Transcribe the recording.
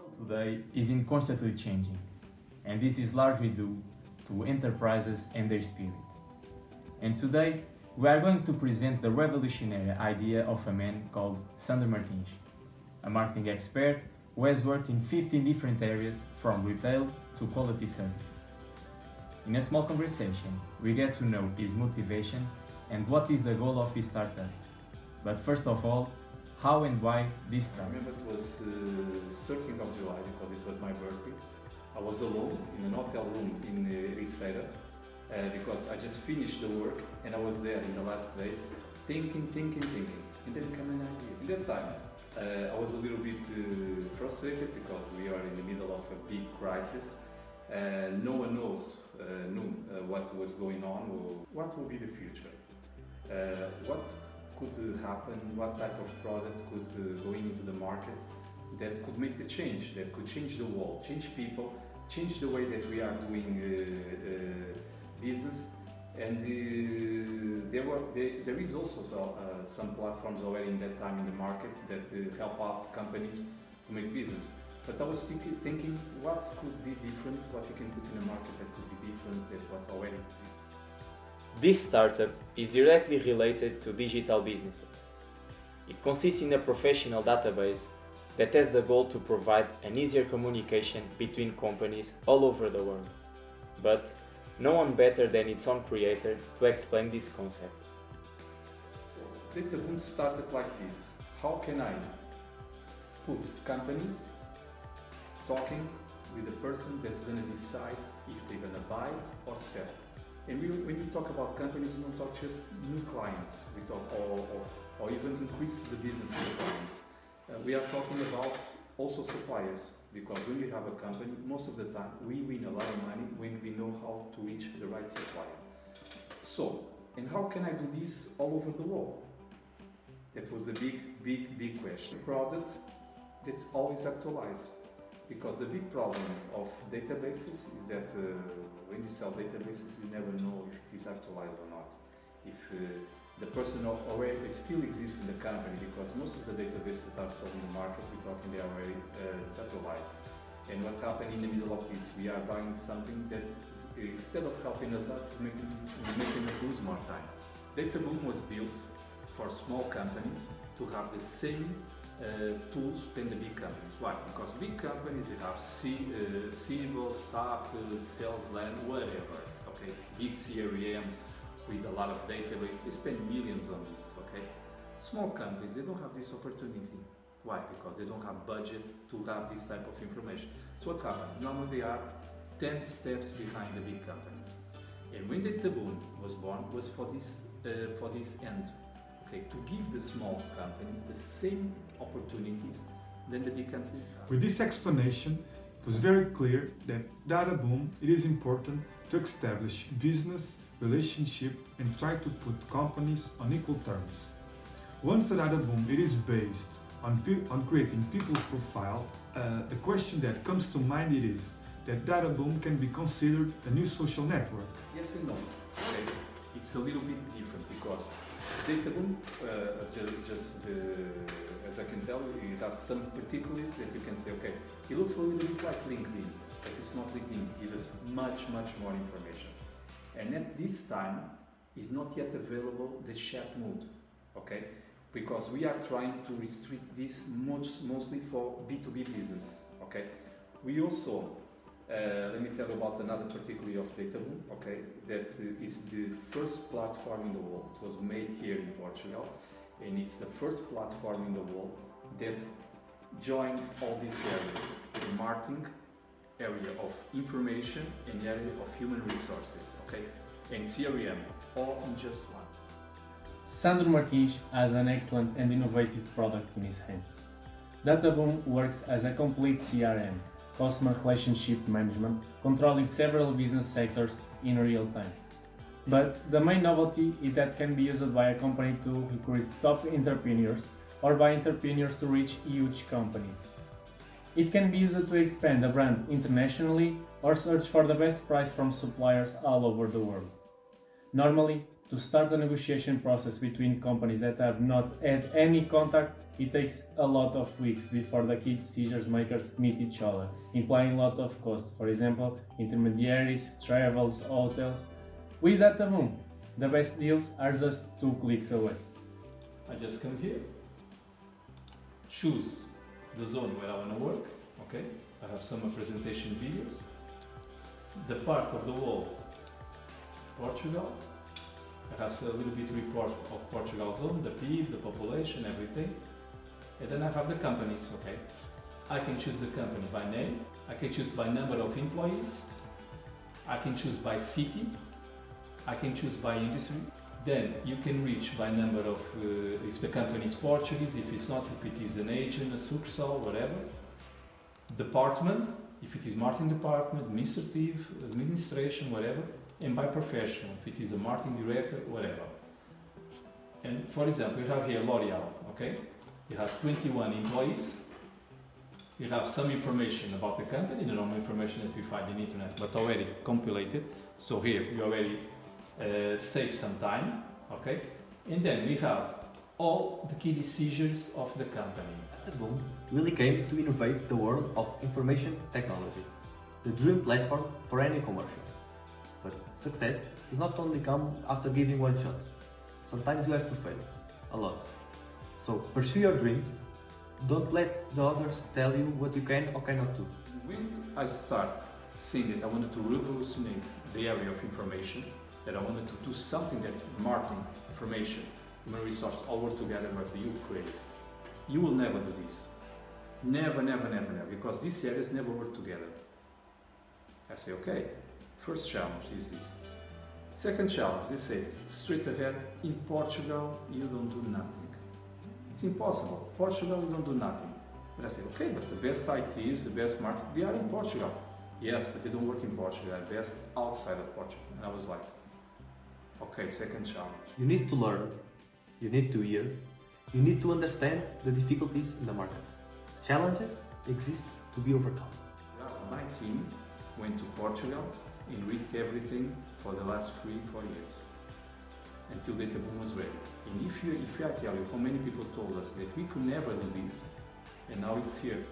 world today is in constantly changing, and this is largely due to enterprises and their spirit. And today, we are going to present the revolutionary idea of a man called Sandro Martins, a marketing expert who has worked in 15 different areas from retail to quality services. In a small conversation, we get to know his motivations and what is the goal of his startup. But first of all, how and why this I started? remember it was 13th of July because it was my birthday. I was alone in an hotel room in Riceira because I just finished the work and I was there in the last day thinking. And then came an idea. In that time, I was a little bit frustrated because we are in the middle of a big crisis. No one knew what was going on or what will be the future. What could happen, what type of product could go into the market that could make the change, that could change the world, change people, change the way that we are doing business. And there is also some platforms already in that time in the market that help out companies to make business. But I was thinking what could be different, what you can put in the market that could be different than what already exists. This startup is directly related to digital businesses. It consists in a professional database that has the goal to provide an easier communication between companies all over the world. But no one better than its own creator to explain this concept. DataBOOM started like this. How can I put companies talking with the person that's going to decide if they're going to buy or sell? And when we talk about companies, we don't talk just new clients, we talk or even increase the business of the clients. We are talking about also suppliers, because when we have a company, most of the time we win a lot of money when we know how to reach the right supplier. So, and how can I do this all over the world? That was the big question. A product that's always actualized. Because the big problem of databases is that when you sell databases, you never know if it is actualized or not. If the person already still exists in the company, because most of the databases that are sold in the market, we're talking they are already centralized. And what happened in the middle of this, we are buying something that instead of helping us out, is making us lose more time. DataBOOM was built for small companies to have the same tools than the big companies. Why? Because big companies, they have Siebel, SAP, Salesland, whatever. Okay, big CRMs with a lot of database. They spend millions on this. Okay, small companies, they don't have this opportunity. Why? Because they don't have budget to have this type of information. So what happened? Normally they are 10 steps behind the big companies. And when DataBOOM was born, was for this end. Okay, to give the small companies the same opportunities than the big companies have. With this explanation, it was very clear that DataBOOM, it is important to establish business relationship and try to put companies on equal terms. Once a DataBOOM, it is based on creating people's profile, the question that comes to mind it is that DataBOOM can be considered a new social network. Yes and no. Okay. It's a little bit different because DataBOOM, as I can tell you, it has some particulars that you can say, okay, it looks a little bit like LinkedIn, but it's not LinkedIn. It gives us much more information. And at this time, is not yet available the chat mode, okay? Because we are trying to restrict this mostly for B2B business, okay? We also, let me tell you about another particularity of DataBOOM, okay? That is the first platform in the world. It was made here in Portugal, and it's the first platform in the world that joined all these areas: the marketing, area of information, and area of human resources, okay? And CRM, all in just one. Sandro Martins has an excellent and innovative product in his hands. DataBOOM works as a complete CRM, customer relationship management, controlling several business sectors in real time. But the main novelty is that it can be used by a company to recruit top entrepreneurs or by entrepreneurs to reach huge companies. It can be used to expand a brand internationally or search for the best price from suppliers all over the world. Normally, To start a negotiation process between companies that have not had any contact, it takes a lot of weeks before the key decision makers meet each other, implying a lot of cost. For example, intermediaries, travels, hotels. With DataBOOM, the best deals are just 2 clicks away. I just come here, choose the zone where I want to work, okay? I have some presentation videos. The part of the wall, Portugal. I have a little bit report of Portugal zone, the PIB, the population, everything. And then I have the companies, okay? I can choose the company by name, I can choose by number of employees, I can choose by city, I can choose by industry. Then you can reach by number of, if the company is Portuguese, if it's not, if it is an agent, a sucursal, whatever. Department, if it is marketing department, administrative, administration, whatever. And by professional, if it is a marketing director, whatever. And for example, you have here L'Oreal, okay? You have 21 employees. You have some information about the company, the normal information that we find in the internet, but already compiled. So here you already save some time, okay? And then we have all the key decisions of the company. DataBOOM really came to innovate the world of information technology, the dream platform for any commercial. But success does not only come after giving one shot. Sometimes you have to fail, a lot. So pursue your dreams, don't let the others tell you what you can or cannot do. When I start seeing that I wanted to revolutionize the area of information, that I wanted to do something that marketing, information, human resource all work together, I say, you crazy. You will never do this. Never, never, never, never, because these areas never work together. I say, okay, first challenge is this. Second challenge, they say, straight ahead, in Portugal, you don't do nothing. It's impossible. Portugal, you don't do nothing. But I say, okay, but the best ITs, the best market, they are in Portugal. Yes, but they don't work in Portugal, they're best outside of Portugal. And I was like, okay, second challenge. You need to learn, you need to hear, you need to understand the difficulties in the market. Challenges exist to be overcome. My team went to Portugal and risked everything for the last 3-4 years until DataBOOM was ready. And if I tell you how many people told us that we could never do this, and now it's here.